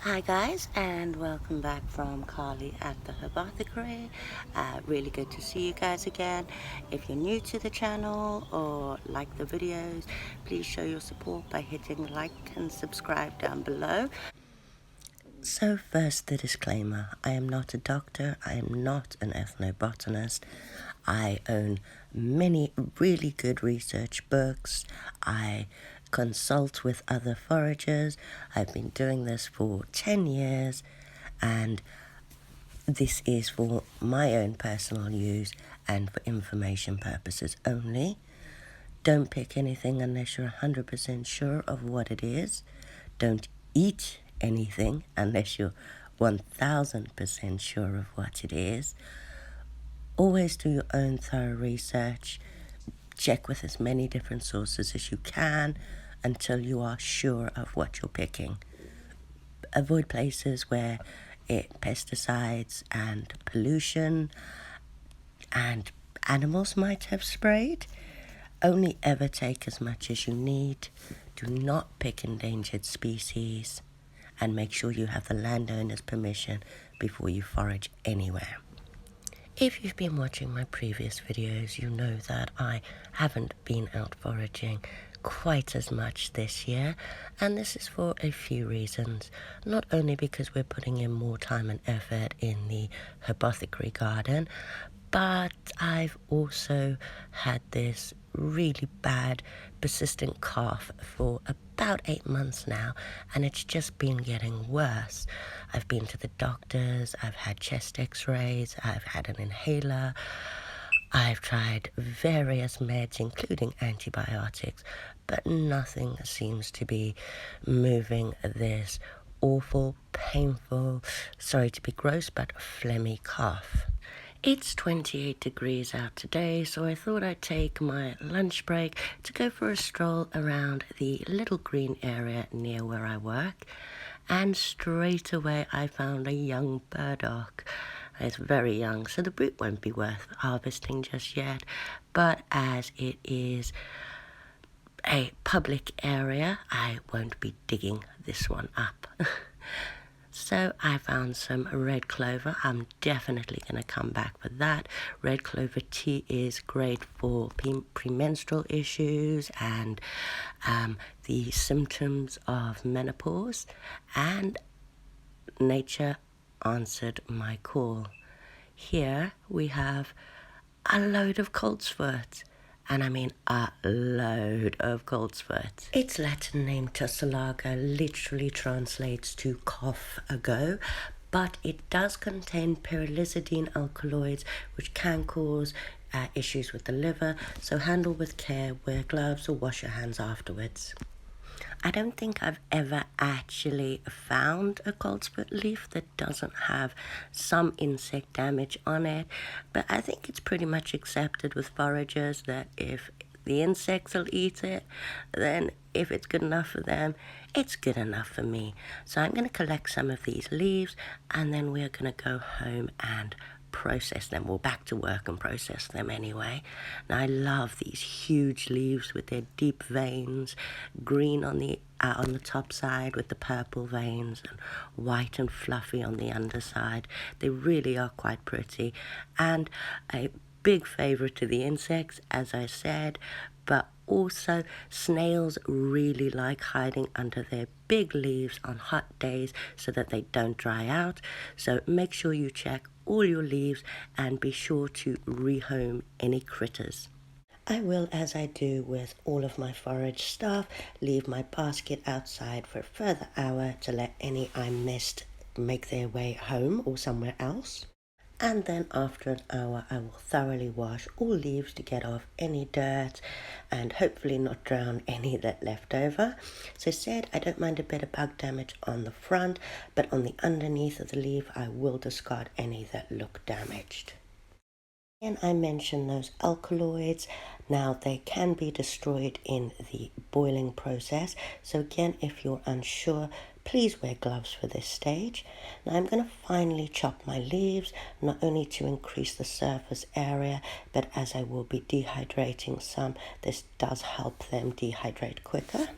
Hi guys, and welcome back from Carly at the Herbathicary. Really good to see you guys again. If you're new to the channel or like the videos, please show your support by hitting like and subscribe down below. So first, the disclaimer: I am not a doctor, I am not an ethnobotanist. I own many really good research books. I consult with other foragers. I've been doing this for 10 years, and this is for my own personal use and for information purposes only. Don't pick anything unless you're 100% sure of what it is. Don't eat anything unless you're 1000% sure of what it is. Always do your own thorough research. Check with as many different sources as you can until you are sure of what you're picking. Avoid places where pesticides and pollution and animals might have sprayed. Only ever take as much as you need. Do not pick endangered species, and make sure you have the landowner's permission before you forage anywhere. If you've been watching my previous videos, you know that I haven't been out foraging quite as much this year, and this is for a few reasons. Not only because we're putting in more time and effort in the herbathicary garden, but I've also had this really bad persistent cough for about 8 months now, and it's just been getting worse. I've been to the doctors, I've had chest x-rays, I've had an inhaler, I've tried various meds including antibiotics, but nothing seems to be moving this awful, painful, sorry to be gross, but phlegmy cough. It's 28 degrees out today, so I thought I'd take my lunch break to go for a stroll around the little green area near where I work, and straight away I found a young burdock. It's very young, so the fruit won't be worth harvesting just yet, but as it is a public area, I won't be digging this one up. So I found some red clover. I'm definitely going to come back for that. Red clover tea is great for premenstrual issues and the symptoms of menopause. And nature answered my call. Here we have a load of Coltsfoot. And I mean a load of Coltsfoot. Its Latin name Tussilago literally translates to cough ago, but it does contain pyrrolizidine alkaloids, which can cause issues with the liver, so handle with care, wear gloves or wash your hands afterwards. I don't think I've ever actually found a Coltsfoot leaf that doesn't have some insect damage on it, but I think it's pretty much accepted with foragers that if the insects will eat it, then if it's good enough for them, it's good enough for me. So I'm going to collect some of these leaves, and then we're going to go home and process them. Well, back to work and process them anyway. Now I love these huge leaves with their deep veins, green on the top side with the purple veins, and white and fluffy on the underside. They really are quite pretty, and a big favorite to the insects, as I said, but also snails really like hiding under their big leaves on hot days so that they don't dry out. So make sure you check all your leaves and be sure to rehome any critters. I will, as I do with all of my forage stuff, leave my basket outside for a further hour to let any I missed make their way home or somewhere else. And then after an hour I will thoroughly wash all leaves to get off any dirt and hopefully not drown any that left over. So said, I don't mind a bit of bug damage on the front, but on the underneath of the leaf I will discard any that look damaged. And I mentioned those alkaloids. Now they can be destroyed in the boiling process. So again, if you're unsure, please wear gloves for this stage. Now I'm going to finely chop my leaves, not only to increase the surface area, but as I will be dehydrating some, this does help them dehydrate quicker.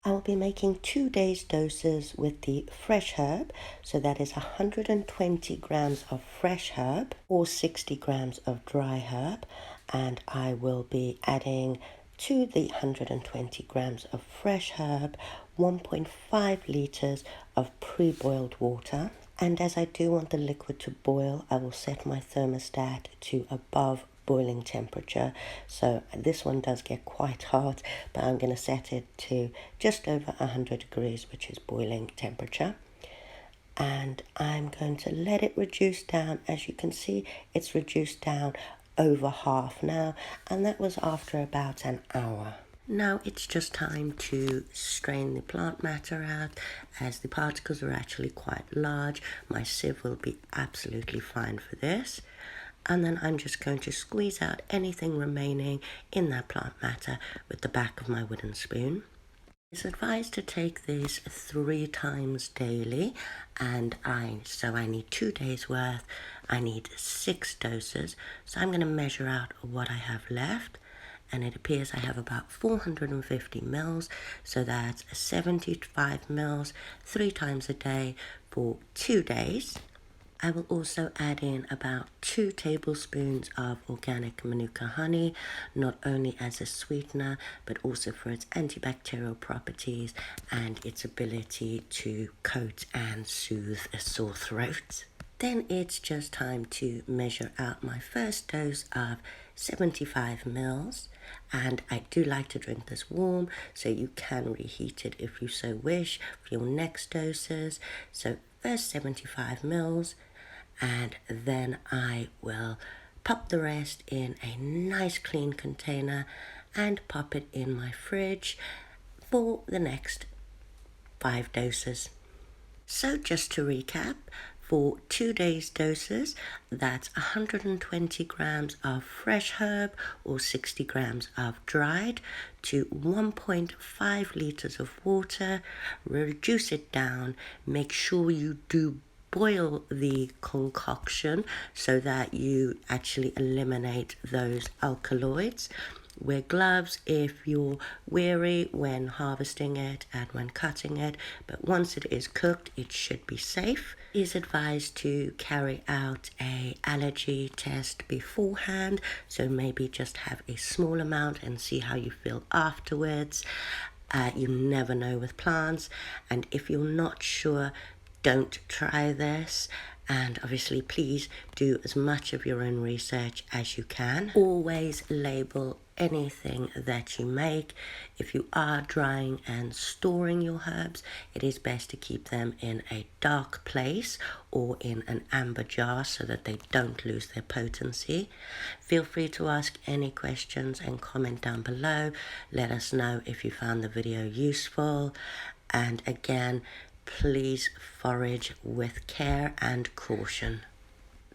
I will be making 2 days doses with the fresh herb, so that is 120 grams of fresh herb or 60 grams of dry herb, and I will be adding to the 120 grams of fresh herb 1.5 liters of pre-boiled water. And as I do want the liquid to boil, I will set my thermostat to above boiling temperature. So this one does get quite hot, but I'm going to set it to just over 100 degrees, which is boiling temperature. And I'm going to let it reduce down. As you can see, it's reduced down over half now, and that was after about an hour. Now it's just time to strain the plant matter out, as the particles are actually quite large. My sieve will be absolutely fine for this. And then I'm just going to squeeze out anything remaining in that plant matter with the back of my wooden spoon. It's advised to take these 3 times daily, and I need 2 days worth. I need 6 doses, so I'm going to measure out what I have left, and it appears I have about 450 mils, so that's 75 mils 3 times a day for 2 days. I will also add in about 2 tablespoons of organic Manuka honey, not only as a sweetener, but also for its antibacterial properties and its ability to coat and soothe a sore throat. Then it's just time to measure out my first dose of 75 mils, and I do like to drink this warm, so you can reheat it if you so wish for your next doses. So first 75 mils, and then I will pop the rest in a nice clean container and pop it in my fridge for the next 5 doses. So just to recap, for 2 days doses, that's 120 grams of fresh herb or 60 grams of dried to 1.5 liters of water. Reduce it down. Make sure you do boil the concoction so that you actually eliminate those alkaloids. Wear gloves if you're wary when harvesting it and when cutting it, but once it is cooked, it should be safe. It is advised to carry out an allergy test beforehand, so maybe just have a small amount and see how you feel afterwards. You never know with plants, and if you're not sure, don't try this. And obviously, please do as much of your own research as you can. Always label anything that you make. If you are drying and storing your herbs, it is best to keep them in a dark place or in an amber jar so that they don't lose their potency. Feel free to ask any questions and comment down below. Let us know if you found the video useful. And again, please forage with care and caution.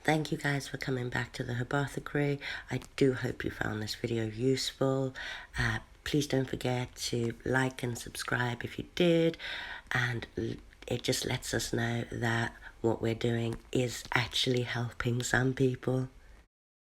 Thank you guys for coming back to the Herbathicary. I do hope you found this video useful. Please don't forget to like and subscribe if you did, and it just lets us know that what we're doing is actually helping some people.